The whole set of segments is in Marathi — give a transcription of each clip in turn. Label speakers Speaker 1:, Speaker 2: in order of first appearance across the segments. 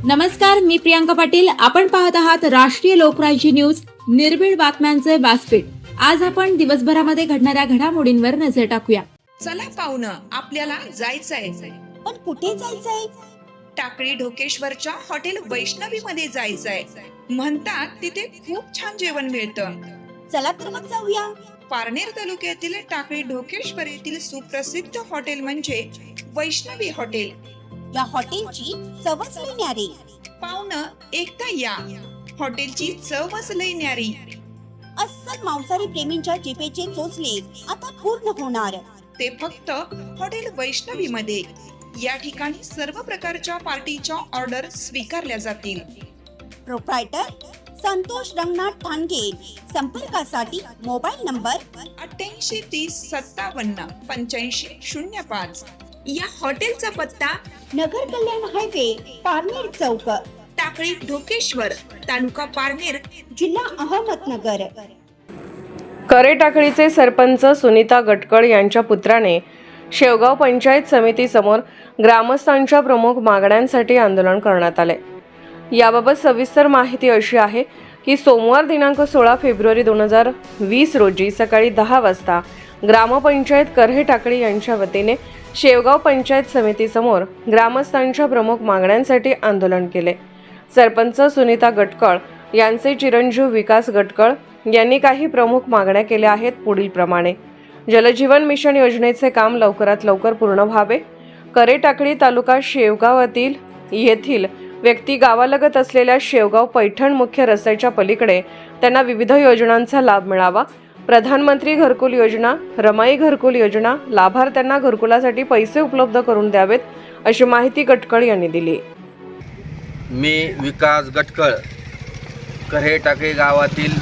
Speaker 1: नमस्कार, मी प्रियांका पाटील. आपण पाहत आहात राष्ट्रीय लोकराज्य न्यूज, निर्भीड बातम्यांचे व्यासपीठ. आज आपण दिवसभरामध्ये घडणाऱ्या घडामोडींवर नजर टाकूया.
Speaker 2: चला पाहुणं, आपल्याला जायचंय.
Speaker 3: पण कुठे जायचंय?
Speaker 2: टाकळी ढोकेश्वरच्या हॉटेल वैष्णवी मध्ये जायचंय. म्हणतात तिथे खूप छान जेवण मिळतं.
Speaker 3: चला तर मग जाऊया.
Speaker 2: पारनेर तालुक्यातील टाकळी ढोकेश्वर येथील सुप्रसिद्ध हॉटेल म्हणजे वैष्णवी हॉटेल.
Speaker 3: या हॉटेलची चवच लई न्यारी.
Speaker 2: पाहुणं, एकदा या. हॉटेलची चवच लई न्यारी.
Speaker 3: अस्सल मांसाहारी प्रेमींच्या जिभेचे चोचले आता पूर्ण होणार.
Speaker 2: ते फक्त हॉटेल वैष्णवी मध्ये. या ठिकाणी सर्व प्रकारच्या पार्टीच्या ऑर्डर स्वीकारल्या जातील.
Speaker 3: प्रोप्रायटर संतोष रंगनाथ ठाणगे. संपर्कासाठी मोबाईल नंबर
Speaker 2: 8830578505. या हॉटेलचा पत्ता
Speaker 3: नगर कल्याण हायवे, पारनेर चौक,
Speaker 2: टाकळी ढोकेश्वर, तालुका पारनेर,
Speaker 3: जिल्हा अहमदनगर.
Speaker 4: करे टाकळीचे सरपंच सुनीता गटकळ यांच्या पुत्राने शेवगाव पंचायत समिती समोर ग्रामस्थांच्या प्रमुख मागण्यांसाठी आंदोलन करण्यात आले. याबाबत सविस्तर माहिती अशी आहे की सोमवार दिनांक 16 फेब्रुवारी 2020 रोजी सकाळी 10 वाजता ग्रामपंचायत करे टाकळी यांच्या वतीने शेवगाव पंचायत समिती समोर ग्रामस्थांच्या प्रमुख मागण्यांसाठी आंदोलन केले. सरपंच सुनीता गटकळ यांचे चिरंजीव विकास गटकळ यांनी काही प्रमुख मागण्या केल्या आहेत पुढील प्रमाणे. जलजीवन मिशन योजनेचे काम लवकरात लवकर पूर्ण व्हावे. करे टाकळी तालुका शेवगावातील येथील व्यक्ती गावालगत असलेल्या शेवगाव पैठण मुख्य रस्त्याच्या पलीकडे त्यांना विविध योजनांचा लाभ मिळावा. प्रधानमंत्री घरकुल योजना, रमाई घरकुल योजना लाभार्थ्यांना घरकुलासाठी पैसे उपलब्ध करून द्यावेत, अशी माहिती गटकळ यांनी दिली.
Speaker 5: मी विकास गटकळ करे टाकळी गावातील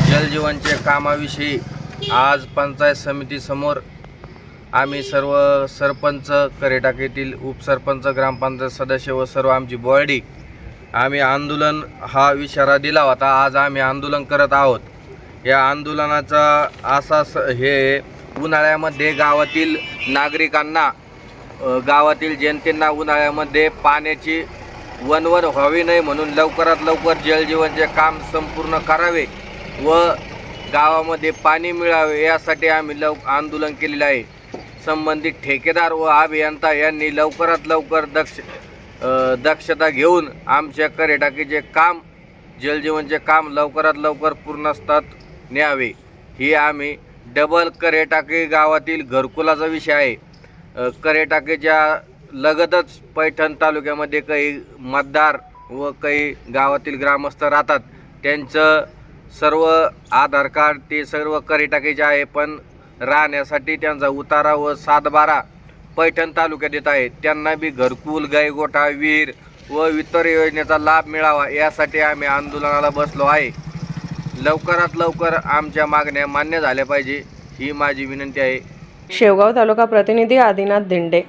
Speaker 5: जलजीवनचे कामाविषयी आज पंचायत समितीसमोर आम्ही सर्व सरपंच, करे टाकळीतील उपसरपंच, ग्रामपंचायत सदस्य व सर्व आमची बॉडी आम्ही आंदोलन हा इशारा दिला होता. आज आम्ही आंदोलन करत आहोत. या आंदोलनाचा असा हे उन्हाळ्यामध्ये गावातील नागरिकांना, गावातील जनतेंना उन्हाळ्यामध्ये पाण्याची वणवण व्हावी नाही म्हणून लवकरात लवकर जलजीवनचे काम संपूर्ण करावे व गावामध्ये पाणी मिळावे यासाठी आम्ही आंदोलन केलेले आहे. संबंधित ठेकेदार व अभियंता यांनी लवकरात लवकर दक्षता घेऊन आमच्या करे टाकीचे काम, जलजीवनचे काम लवकरात लवकर पूर्णत्वास न्यावे. ही आम्ही डबल करे टाकी गावातील घरकुलाचा विषय आहे. करे टाकीच्या लगतच पैठण तालुक्यामध्ये काही मतदार व काही गावातील ग्रामस्थ राहतात. त्यांचं सर्व आधार कार्ड ते सर्व करे टाकीचे आहे, पण राहण्यासाठी त्यांचा उतारा व 7/12 पैठण तालुक्यात येत आहे. त्यांना बी घरकुल, गायगोठा, विहीर व इतर योजनेचा लाभ मिळावा यासाठी आम्ही आंदोलनाला बसलो आहे. लवकरात लवकर आमच्या मागण्या मान्य झाल्या पाहिजे ही माझी विनंती आहे.
Speaker 4: शेवगाव तालुका प्रतिनिधी आदिनाथ दिंडे.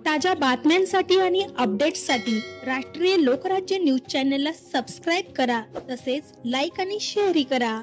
Speaker 6: ताज्या बातम्यांसाठी आणि अपडेट्ससाठी राष्ट्रीय लोकराज्य न्यूज चॅनलला सबस्क्राईब करा, तसेच लाईक आणि शेअरही करा.